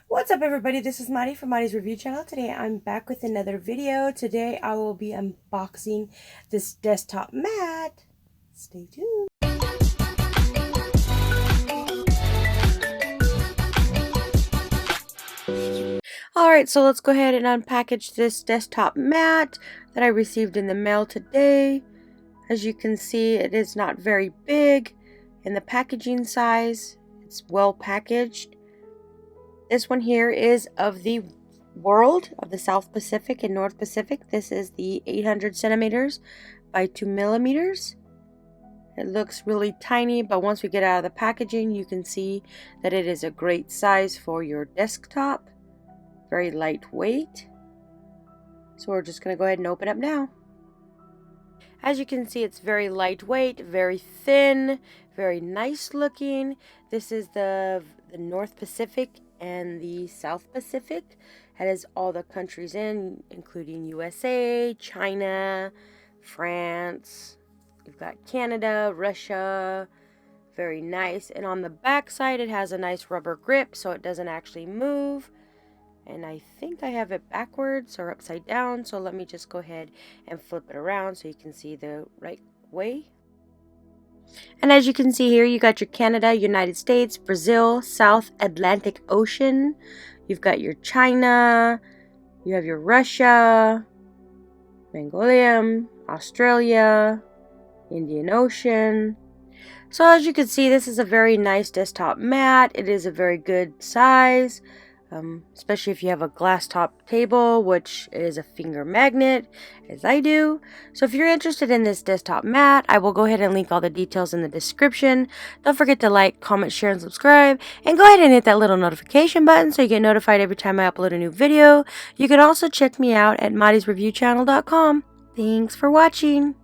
What's up everybody, this is Maddie from Maddie's Review Channel. Today I'm back with another video. Today I will be unboxing this desktop mat. Stay tuned. Alright, so let's go ahead and unpackage this desktop mat that I received in the mail today. As you can see, it is not very big in the packaging size. It's well packaged. This one here is of the world of the South Pacific and North Pacific. This is the 800 centimeters by 2 millimeters. It looks really tiny, but once we get out of the packaging, you can see that it is a great size for your desktop. Very lightweight. So we're just going to go ahead and open up now. As you can see, it's very lightweight, very thin, very nice looking. This is the North Pacific and the South Pacific. It has all the countries in, including USA, China, France. You've got Canada, Russia. Very nice. And on the back side, it has a nice rubber grip so it doesn't actually move. And I think I have it backwards or upside down, so let me just go ahead and flip it around so you can see the right way. And as you can see here, you got your Canada, United States, Brazil, South Atlantic Ocean. You've got your China, you have your Russia, Mongolia, Australia, Indian Ocean. So as you can see, this is a very nice desktop mat. It is a very good size. Especially if you have a glass top table, which is a finger magnet, as I do. So if you're interested in this desktop mat, I will go ahead and link all the details in the description. Don't forget to like, comment, share, and subscribe. And go ahead and hit that little notification button so you get notified every time I upload a new video. You can also check me out at Maddie'sReviewChannel.com. Thanks for watching.